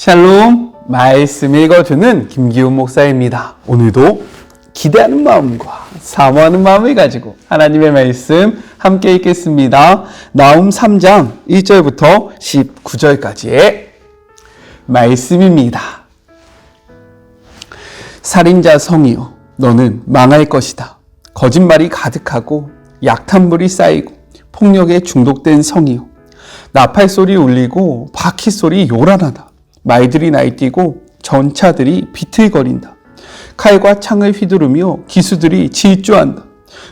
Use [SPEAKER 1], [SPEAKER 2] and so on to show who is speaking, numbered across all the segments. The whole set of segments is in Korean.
[SPEAKER 1] 샬롬, 말씀 읽어주는 김기훈 목사입니다. 오늘도 기대하는 마음과 사모하는 마음을 가지고 하나님의 말씀 함께 읽겠습니다. 나훔 3장 1절부터 19절까지의 말씀입니다. 살인자 성이여, 너는 망할 것이다. 거짓말이 가득하고 약탄불이 쌓이고 폭력에 중독된 성이여, 나팔소리 울리고 바퀴소리 요란하다. 말들이 날뛰고 전차들이 비틀거린다. 칼과 창을 휘두르며 기수들이 질주한다.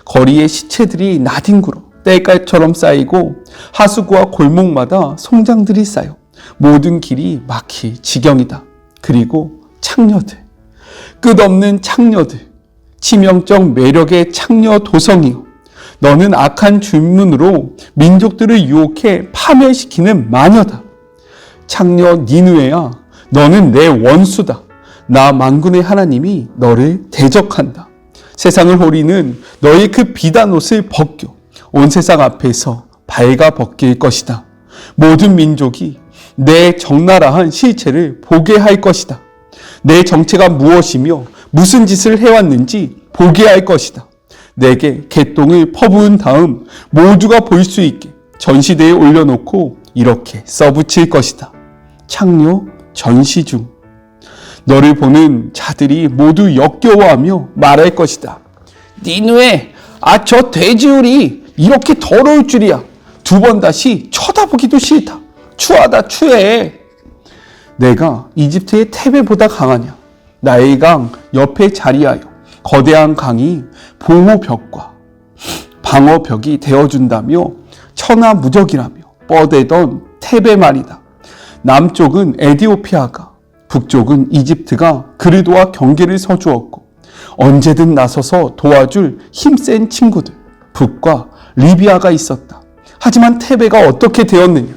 [SPEAKER 1] 거리에 시체들이 나뒹굴어 땔감처럼 쌓이고 하수구와 골목마다 송장들이 쌓여 모든 길이 막힐 지경이다. 그리고 창녀들, 끝없는 창녀들, 치명적 매력의 창녀 도성이여, 너는 악한 주문으로 민족들을 유혹해 파멸시키는 마녀다. 창녀 니느웨야, 너는 내 원수다. 나 만군의 하나님이 너를 대적한다. 세상을 호리는 너의 그 비단 옷을 벗겨 온 세상 앞에서 발가 벗길 것이다. 모든 민족이 내 적나라한 실체를 보게 할 것이다. 내 정체가 무엇이며 무슨 짓을 해왔는지 보게 할 것이다. 내게 개똥을 퍼부은 다음 모두가 볼 수 있게 전시대에 올려놓고 이렇게 써붙일 것이다. 창녀 전시 중. 너를 보는 자들이 모두 역겨워하며 말할 것이다. 니누에, 저 돼지우리 이렇게 더러울 줄이야. 두 번 다시 쳐다보기도 싫다. 추하다 추해. 내가 이집트의 테베보다 강하냐. 나의 강 옆에 자리하여 거대한 강이 보호벽과 방어벽이 되어준다며 천하무적이라며 뻗대던 테베 말이다. 남쪽은 에디오피아가, 북쪽은 이집트가 그리도와 경계를 서주었고 언제든 나서서 도와줄 힘센 친구들 북과 리비아가 있었다. 하지만 테베가 어떻게 되었느냐.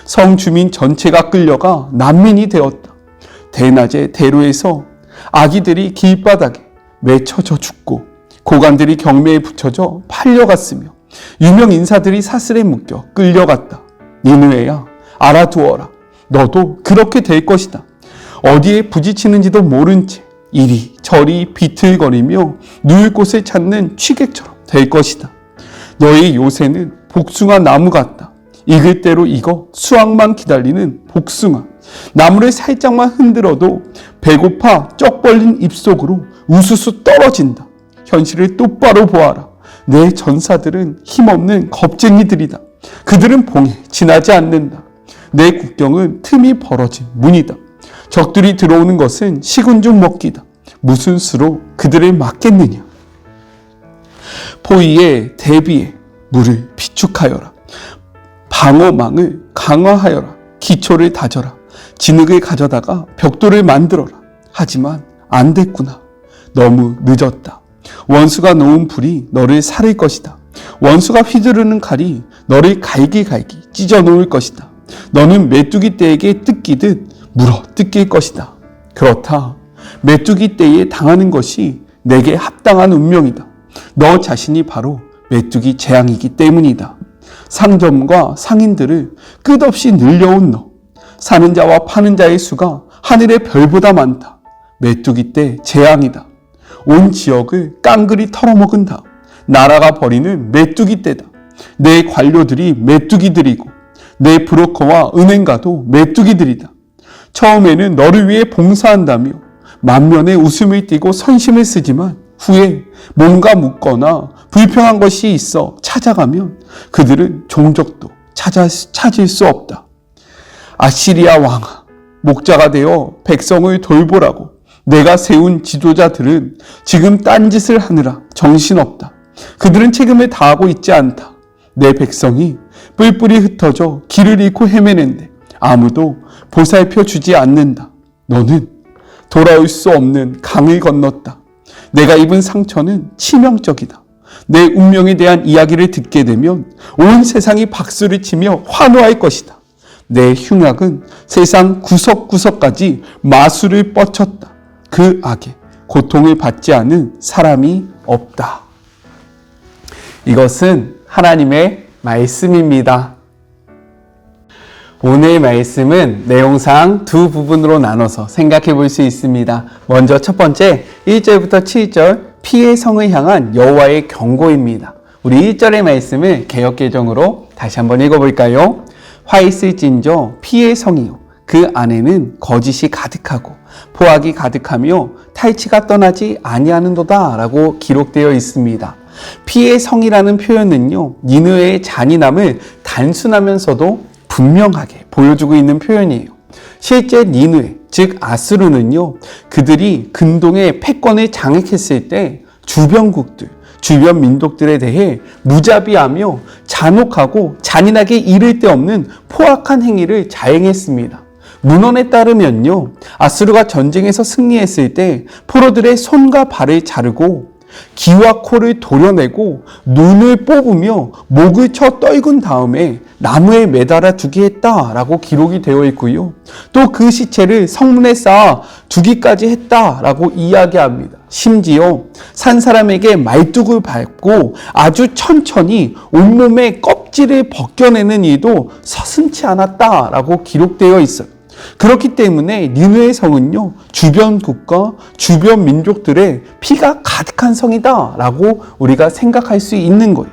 [SPEAKER 1] 성 주민 전체가 끌려가 난민이 되었다. 대낮에 대로에서 아기들이 길바닥에 맺혀져 죽고 고관들이 경매에 붙여져 팔려갔으며 유명 인사들이 사슬에 묶여 끌려갔다. 니느웨야, 알아두어라. 너도 그렇게 될 것이다. 어디에 부딪히는지도 모른 채 이리저리 비틀거리며 누울 곳을 찾는 취객처럼 될 것이다. 너의 요새는 복숭아 나무 같다. 익을 대로 익어 수확만 기다리는 복숭아. 나무를 살짝만 흔들어도 배고파 쩍 벌린 입속으로 우수수 떨어진다. 현실을 똑바로 보아라. 내 전사들은 힘없는 겁쟁이들이다. 그들은 봉에 지나지 않는다. 내 국경은 틈이 벌어진 문이다. 적들이 들어오는 것은 식은 죽 먹기다. 무슨 수로 그들을 막겠느냐. 포위에 대비해 물을 비축하여라. 방어망을 강화하여라. 기초를 다져라. 진흙을 가져다가 벽돌을 만들어라. 하지만 안 됐구나. 너무 늦었다. 원수가 놓은 불이 너를 살릴 것이다. 원수가 휘두르는 칼이 너를 갈기갈기 찢어 놓을 것이다. 너는 메뚜기 떼에게 뜯기듯 물어 뜯길 것이다. 그렇다. 메뚜기 떼에 당하는 것이 내게 합당한 운명이다. 너 자신이 바로 메뚜기 재앙이기 때문이다. 상점과 상인들을 끝없이 늘려온 너. 사는 자와 파는 자의 수가 하늘의 별보다 많다. 메뚜기 떼 재앙이다. 온 지역을 깡그리 털어먹은 다음 나라가 버리는 메뚜기 떼다. 내 관료들이 메뚜기들이고 내 브로커와 은행가도 메뚜기들이다. 처음에는 너를 위해 봉사한다며 만면에 웃음을 띠고 선심을 쓰지만 후에 뭔가 묻거나 불평한 것이 있어 찾아가면 그들은 종적도 찾을 수 없다. 아시리아 왕아, 목자가 되어 백성을 돌보라고 내가 세운 지도자들은 지금 딴짓을 하느라 정신없다. 그들은 책임을 다하고 있지 않다. 내 백성이 뿔뿔이 흩어져 길을 잃고 헤매는데 아무도 보살펴 주지 않는다. 너는 돌아올 수 없는 강을 건넜다. 내가 입은 상처는 치명적이다. 내 운명에 대한 이야기를 듣게 되면 온 세상이 박수를 치며 환호할 것이다. 내 흉악은 세상 구석구석까지 마술을 뻗쳤다. 그 악에 고통을 받지 않은 사람이 없다. 이것은 하나님의 말씀입니다. 오늘의 말씀은 내용상 두 부분으로 나눠서 생각해 볼 수 있습니다. 먼저 첫 번째 1절부터 7절 피의 성을 향한 여호와의 경고입니다. 우리 1절의 말씀을 개역개정으로 다시 한번 읽어볼까요? 화 있을진저 피의 성이요 그 안에는 거짓이 가득하고 포악이 가득하며 탈취가 떠나지 아니하는도다 라고 기록되어 있습니다. 피의 성이라는 표현은요, 니느웨의 잔인함을 단순하면서도 분명하게 보여주고 있는 표현이에요. 실제 니느웨, 즉 아수르는요, 그들이 근동의 패권을 장악했을 때 주변국들, 주변 민족들에 대해 무자비하며 잔혹하고 잔인하게 이를 데 없는 포악한 행위를 자행했습니다. 문헌에 따르면요, 아수르가 전쟁에서 승리했을 때 포로들의 손과 발을 자르고 귀와 코를 도려내고 눈을 뽑으며 목을 쳐 떨군 다음에 나무에 매달아 두게 했다라고 기록이 되어 있고요. 또 그 시체를 성문에 쌓아 두기까지 했다라고 이야기합니다. 심지어 산 사람에게 말뚝을 밟고 아주 천천히 온몸의 껍질을 벗겨내는 일도 서슴지 않았다라고 기록되어 있어요. 그렇기 때문에 니느웨 성은요, 주변 국가, 주변 민족들의 피가 가득한 성이다라고 우리가 생각할 수 있는 거예요.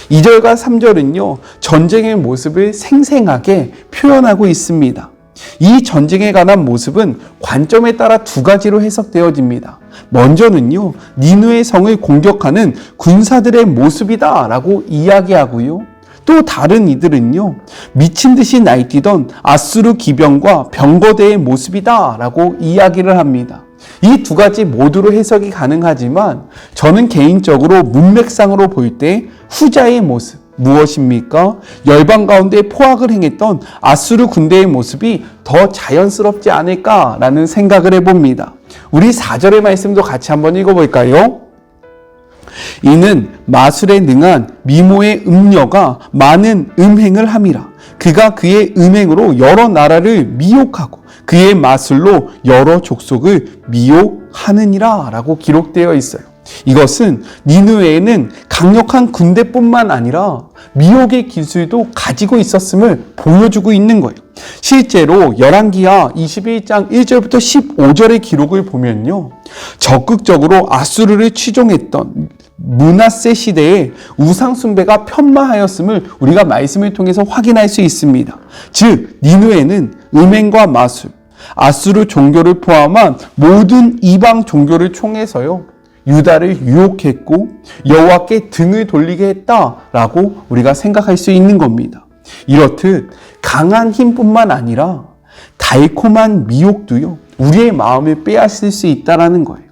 [SPEAKER 1] 2절과 3절은요, 전쟁의 모습을 생생하게 표현하고 있습니다. 이 전쟁에 관한 모습은 관점에 따라 두 가지로 해석되어집니다. 먼저는요, 니느웨 성을 공격하는 군사들의 모습이다라고 이야기하고요. 또 다른 이들은요, 미친 듯이 날뛰던 아수르 기병과 병거대의 모습이다라고 이야기를 합니다. 이 두 가지 모두로 해석이 가능하지만 저는 개인적으로 문맥상으로 볼 때 후자의 모습, 무엇입니까? 열방 가운데 포악을 행했던 아수르 군대의 모습이 더 자연스럽지 않을까라는 생각을 해봅니다. 우리 4절의 말씀도 같이 한번 읽어볼까요? 이는 마술에 능한 미모의 음녀가 많은 음행을 함이라. 그가 그의 음행으로 여러 나라를 미혹하고 그의 마술로 여러 족속을 미혹하느니라 라고 기록되어 있어요. 이것은 니느웨에는 강력한 군대뿐만 아니라 미혹의 기술도 가지고 있었음을 보여주고 있는 거예요. 실제로 열왕기하 21장 1절부터 15절의 기록을 보면요, 적극적으로 아수르를 추종했던 므낫세 시대에 우상 숭배가 편마하였음을 우리가 말씀을 통해서 확인할 수 있습니다. 즉 니느웨는 음행과 마술, 아수르 종교를 포함한 모든 이방 종교를 총해서요, 유다를 유혹했고 여호와께 등을 돌리게 했다라고 우리가 생각할 수 있는 겁니다. 이렇듯 강한 힘뿐만 아니라 달콤한 미혹도요, 우리의 마음을 빼앗을 수 있다는 거예요.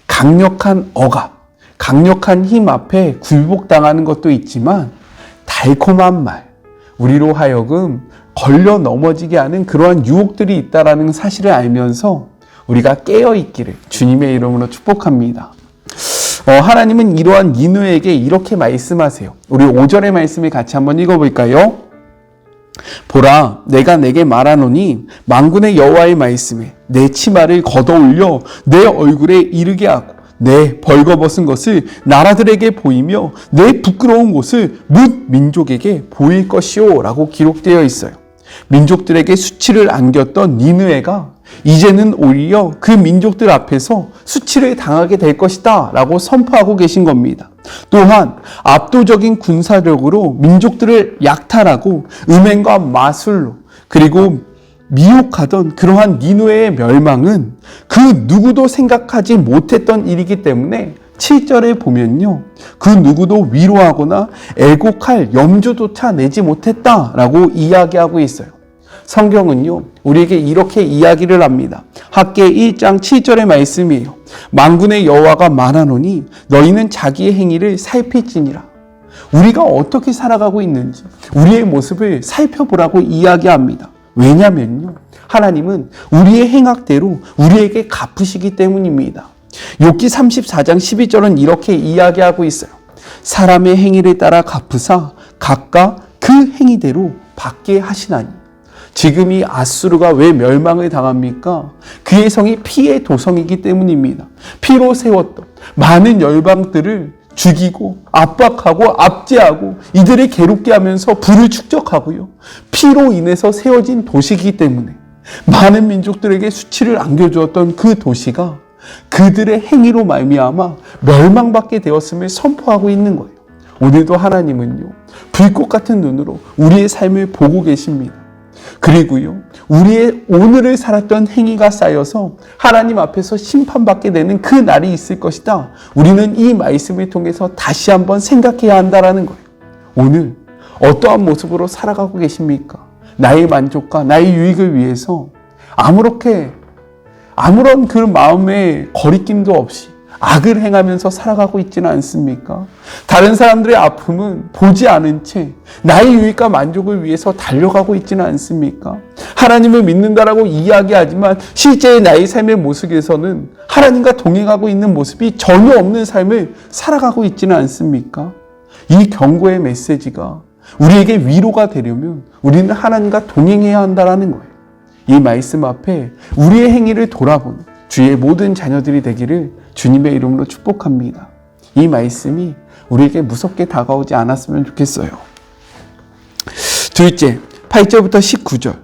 [SPEAKER 1] 강력한 억압, 강력한 힘 앞에 굴복당하는 것도 있지만 달콤한 말, 우리로 하여금 걸려 넘어지게 하는 그러한 유혹들이 있다는 사실을 알면서 우리가 깨어있기를 주님의 이름으로 축복합니다. 하나님은 이러한 니느웨에게 이렇게 말씀하세요. 우리 5절의 말씀을 같이 한번 읽어볼까요? 보라, 내가 내게 말하노니 만군의 여호와의 말씀에 내 치마를 걷어올려 내 얼굴에 이르게 하고 내 벌거벗은 것을 나라들에게 보이며 내 부끄러운 곳을 뭇 민족에게 보일 것이오 라고 기록되어 있어요. 민족들에게 수치를 안겼던 니느웨가 이제는 오히려 그 민족들 앞에서 수치를 당하게 될 것이다 라고 선포하고 계신 겁니다. 또한 압도적인 군사력으로 민족들을 약탈하고 음행과 마술로 그리고 미혹하던 그러한 니느웨의 멸망은 그 누구도 생각하지 못했던 일이기 때문에 7절에 보면요, 그 누구도 위로하거나 애곡할 염조조차 내지 못했다라고 이야기하고 있어요. 성경은요, 우리에게 이렇게 이야기를 합니다. 학개 1장 7절의 말씀이에요. 만군의 여호와가 말하노니 너희는 자기의 행위를 살필지니라. 우리가 어떻게 살아가고 있는지 우리의 모습을 살펴보라고 이야기합니다. 왜냐면요, 하나님은 우리의 행악대로 우리에게 갚으시기 때문입니다. 욥기 34장 12절은 이렇게 이야기하고 있어요. 사람의 행위를 따라 갚으사 각각 그 행위대로 받게 하시나니. 지금 이 아수르가 왜 멸망을 당합니까? 그의 성이 피의 도성이기 때문입니다. 피로 세웠던 많은 열방들을 죽이고 압박하고 압제하고 이들을 괴롭게 하면서 부를 축적하고요. 피로 인해서 세워진 도시이기 때문에 많은 민족들에게 수치를 안겨주었던 그 도시가 그들의 행위로 말미암아 멸망받게 되었음을 선포하고 있는 거예요. 오늘도 하나님은요, 불꽃 같은 눈으로 우리의 삶을 보고 계십니다. 그리고요, 우리의 오늘을 살았던 행위가 쌓여서 하나님 앞에서 심판받게 되는 그 날이 있을 것이다. 우리는 이 말씀을 통해서 다시 한번 생각해야 한다는 거예요. 오늘 어떠한 모습으로 살아가고 계십니까? 나의 만족과 나의 유익을 위해서 아무런 그 마음의 거리낌도 없이 악을 행하면서 살아가고 있지는 않습니까? 다른 사람들의 아픔은 보지 않은 채 나의 유익과 만족을 위해서 달려가고 있지는 않습니까? 하나님을 믿는다라고 이야기하지만 실제의 나의 삶의 모습에서는 하나님과 동행하고 있는 모습이 전혀 없는 삶을 살아가고 있지는 않습니까? 이 경고의 메시지가 우리에게 위로가 되려면 우리는 하나님과 동행해야 한다는 거예요. 이 말씀 앞에 우리의 행위를 돌아보는 주의 모든 자녀들이 되기를 주님의 이름으로 축복합니다. 이 말씀이 우리에게 무섭게 다가오지 않았으면 좋겠어요. 둘째, 8절부터 19절,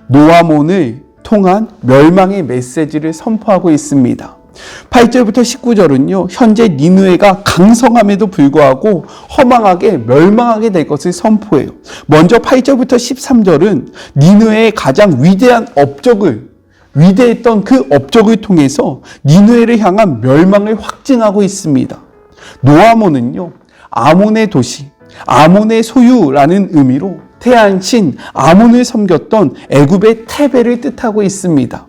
[SPEAKER 1] 노아몬을 통한 멸망의 메시지를 선포하고 있습니다. 8절부터 19절은요, 현재 니느웨가 강성함에도 불구하고 허망하게 멸망하게 될 것을 선포해요. 먼저 8절부터 13절은 니느웨의 가장 위대했던 그 업적을 통해서 니느웨를 향한 멸망을 확증하고 있습니다. 노아몬은요, 아몬의 도시, 아몬의 소유라는 의미로 태안신 아몬을 섬겼던 애굽의 테벨을 뜻하고 있습니다.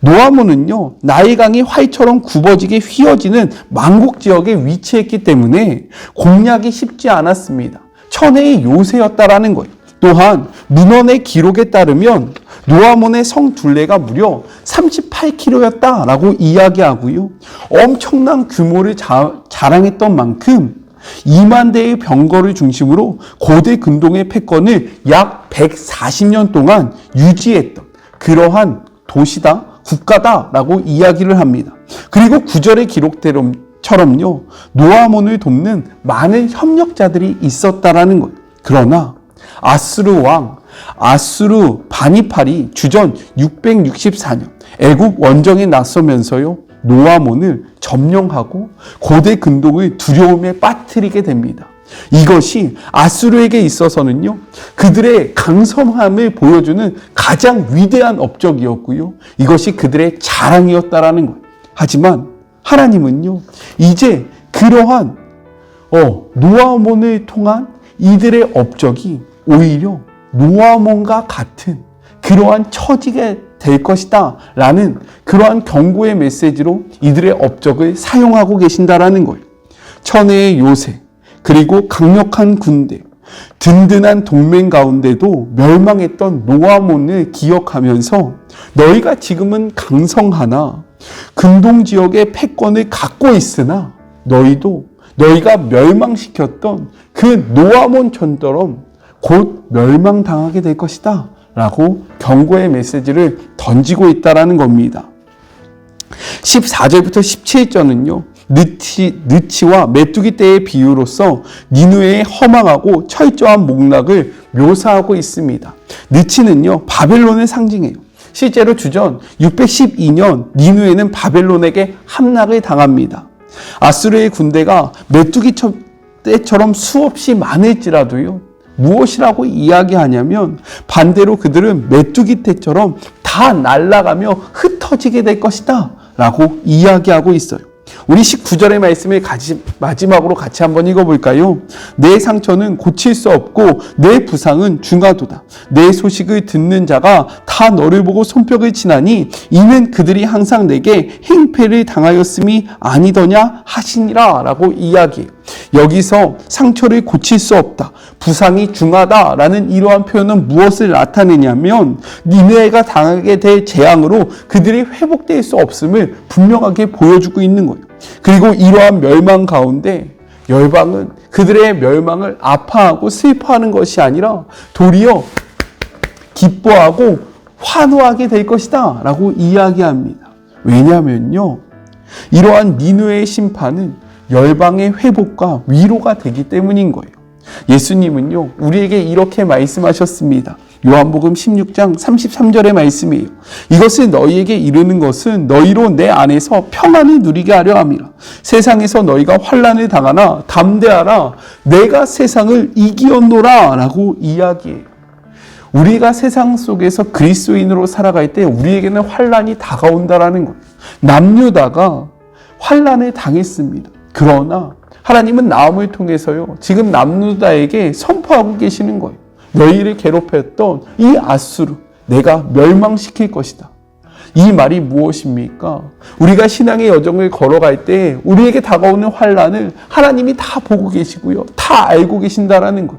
[SPEAKER 1] 노아몬은요, 나일강이 활처럼 굽어지게 휘어지는 만국 지역에 위치했기 때문에 공략이 쉽지 않았습니다. 천혜의 요새였다라는 거예요. 또한 문헌의 기록에 따르면 노아몬의 성 둘레가 무려 38km였다라고 이야기하고요. 엄청난 규모를 자랑했던 만큼 2만 대의 병거를 중심으로 고대 근동의 패권을 약 140년 동안 유지했던 그러한 도시다, 국가다라고 이야기를 합니다. 그리고 구절의 기록대로처럼요, 노아몬을 돕는 많은 협력자들이 있었다라는 거예요. 그러나 아수르 바니팔이 주전 664년 애굽 원정에 나서면서요, 노아몬을 점령하고 고대 근동의 두려움에 빠뜨리게 됩니다. 이것이 아수르에게 있어서는요, 그들의 강성함을 보여주는 가장 위대한 업적이었고요, 이것이 그들의 자랑이었다라는 거예요. 하지만 하나님은요, 이제 그러한 노아몬을 통한 이들의 업적이 오히려 노아몬과 같은 그러한 처지가 될 것이다 라는 그러한 경고의 메시지로 이들의 업적을 사용하고 계신다라는 거예요. 천혜의 요새, 그리고 강력한 군대, 든든한 동맹 가운데도 멸망했던 노아몬을 기억하면서 너희가 지금은 강성하나 근동 지역의 패권을 갖고 있으나 너희가 멸망시켰던 그 노아몬촌처럼 곧 멸망당하게 될 것이다 라고 경고의 메시지를 던지고 있다라는 겁니다. 14절부터 17절은요, 느치와 메뚜기 떼의 비유로서 니느웨의 허망하고 철저한 목락을 묘사하고 있습니다. 느치는요, 바벨론을 상징해요. 실제로 주전 612년 니느웨는 바벨론에게 함락을 당합니다. 아수르의 군대가 메뚜기 떼처럼 수없이 많을지라도요, 무엇이라고 이야기하냐면 반대로 그들은 메뚜기 떼처럼 다 날아가며 흩어지게 될 것이다 라고 이야기하고 있어요. 우리 19절의 말씀을 마지막으로 같이 한번 읽어볼까요? 내 상처는 고칠 수 없고 내 부상은 중하도다. 내 소식을 듣는 자가 다 너를 보고 손뼉을 치나니 이는 그들이 항상 내게 행패를 당하였음이 아니더냐 하시니라 라고 이야기해요. 여기서 상처를 고칠 수 없다, 부상이 중하다라는 이러한 표현은 무엇을 나타내냐면 니느웨가 당하게 될 재앙으로 그들이 회복될 수 없음을 분명하게 보여주고 있는 거예요. 그리고 이러한 멸망 가운데 열방은 그들의 멸망을 아파하고 슬퍼하는 것이 아니라 도리어 기뻐하고 환호하게 될 것이다 라고 이야기합니다. 왜냐하면요, 이러한 니느웨의 심판은 열방의 회복과 위로가 되기 때문인 거예요. 예수님은요, 우리에게 이렇게 말씀하셨습니다. 요한복음 16장 33절의 말씀이에요. 이것을 너희에게 이르는 것은 너희로 내 안에서 평안을 누리게 하려 함이라. 세상에서 너희가 환난을 당하나 담대하라. 내가 세상을 이기었노라 라고 이야기해요. 우리가 세상 속에서 그리스도인으로 살아갈 때 우리에게는 환난이 다가온다라는 거예요. 남유다가 환난을 당했습니다. 그러나 하나님은 나음을 통해서요, 지금 남유다에게 선포하고 계시는 거예요. 너희를 괴롭혔던 이 아수르 내가 멸망시킬 것이다. 이 말이 무엇입니까? 우리가 신앙의 여정을 걸어갈 때 우리에게 다가오는 환난을 하나님이 다 보고 계시고요, 다 알고 계신다라는 것.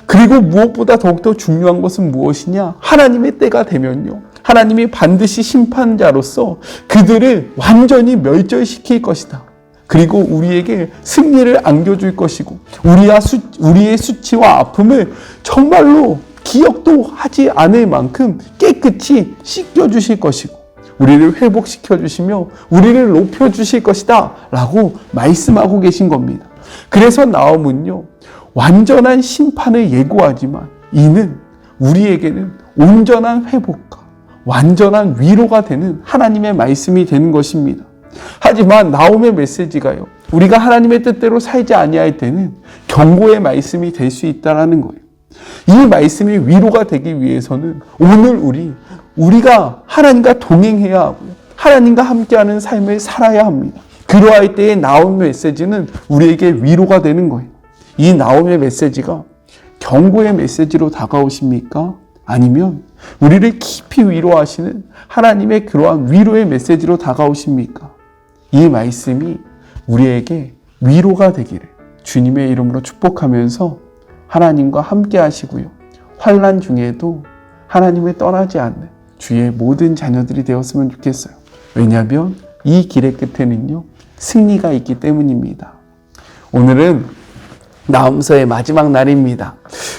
[SPEAKER 1] 그리고 무엇보다 더욱더 중요한 것은 무엇이냐? 하나님의 때가 되면요, 하나님이 반드시 심판자로서 그들을 완전히 멸절시킬 것이다. 그리고 우리에게 승리를 안겨줄 것이고 우리의 수치와 아픔을 정말로 기억도 하지 않을 만큼 깨끗이 씻겨주실 것이고 우리를 회복시켜 주시며 우리를 높여주실 것이다 라고 말씀하고 계신 겁니다. 그래서 나음은요, 완전한 심판을 예고하지만 이는 우리에게는 온전한 회복과 완전한 위로가 되는 하나님의 말씀이 되는 것입니다. 하지만 나음의 메시지가요, 우리가 하나님의 뜻대로 살지 아니할 때는 경고의 말씀이 될 수 있다는 거예요. 이 말씀이 위로가 되기 위해서는 오늘 우리가 하나님과 동행해야 하고요, 하나님과 함께하는 삶을 살아야 합니다. 그러할 때의 나음 메시지는 우리에게 위로가 되는 거예요. 이 나음의 메시지가 경고의 메시지로 다가오십니까? 아니면 우리를 깊이 위로하시는 하나님의 그러한 위로의 메시지로 다가오십니까? 이 말씀이 우리에게 위로가 되기를 주님의 이름으로 축복하면서 하나님과 함께 하시고요, 환난 중에도 하나님을 떠나지 않는 주의 모든 자녀들이 되었으면 좋겠어요. 왜냐하면 이 길의 끝에는요, 승리가 있기 때문입니다. 오늘은 나음서의 마지막 날입니다.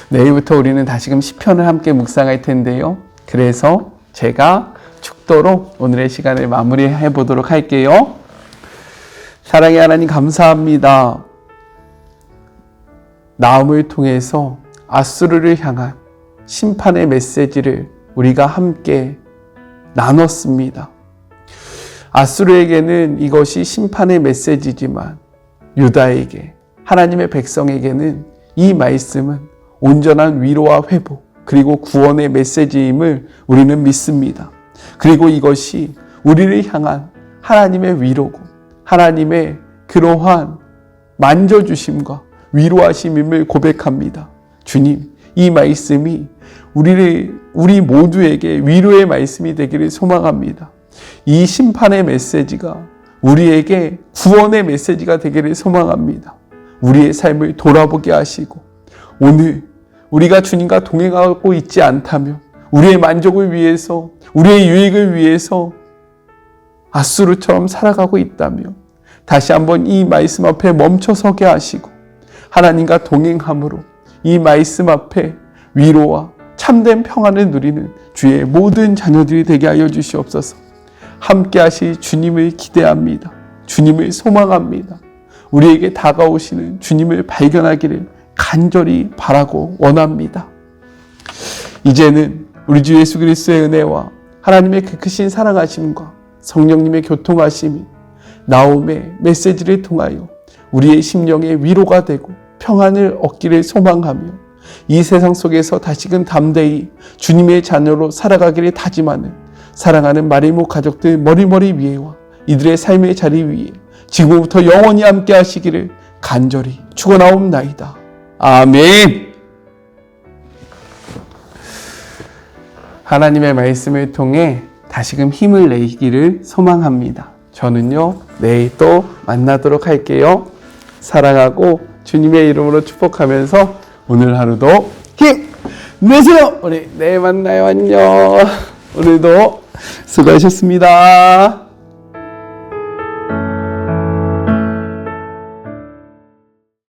[SPEAKER 1] 내일부터 우리는 다시금 시편을 함께 묵상할 텐데요. 그래서 제가 축도로 오늘의 시간을 마무리해 보도록 할게요. 사랑의 하나님 감사합니다. 나음을 통해서 아수르를 향한 심판의 메시지를 우리가 함께 나눴습니다. 아수르에게는 이것이 심판의 메시지지만 유다에게, 하나님의 백성에게는 이 말씀은 온전한 위로와 회복 그리고 구원의 메시지임을 우리는 믿습니다. 그리고 이것이 우리를 향한 하나님의 위로고 하나님의 그러한 만져주심과 위로하심임을 고백합니다. 주님, 이 말씀이 우리 모두에게 위로의 말씀이 되기를 소망합니다. 이 심판의 메시지가 우리에게 구원의 메시지가 되기를 소망합니다. 우리의 삶을 돌아보게 하시고 오늘 우리가 주님과 동행하고 있지 않다면 우리의 만족을 위해서, 우리의 유익을 위해서 아수르처럼 살아가고 있다면 다시 한번 이 말씀 앞에 멈춰서게 하시고 하나님과 동행함으로 이 말씀 앞에 위로와 참된 평안을 누리는 주의 모든 자녀들이 되게 하여 주시옵소서. 함께 하실 주님을 기대합니다. 주님을 소망합니다. 우리에게 다가오시는 주님을 발견하기를 간절히 바라고 원합니다. 이제는 우리 주 예수 그리스도의 은혜와 하나님의 그 크신 사랑하심과 성령님의 교통하심이 나음의 메시지를 통하여 우리의 심령에 위로가 되고 평안을 얻기를 소망하며 이 세상 속에서 다시금 담대히 주님의 자녀로 살아가기를 다짐하는 사랑하는 마리모 가족들 머리머리 위에와 이들의 삶의 자리 위에 지금부터 영원히 함께 하시기를 간절히 축원하옵나이다. 아멘. 하나님의 말씀을 통해 다시금 힘을 내기를 소망합니다. 저는요, 내일 또 만나도록 할게요. 사랑하고 주님의 이름으로 축복하면서 오늘 하루도 힘 내세요. 우리 내일 만나요. 안녕. 오늘도 수고하셨습니다.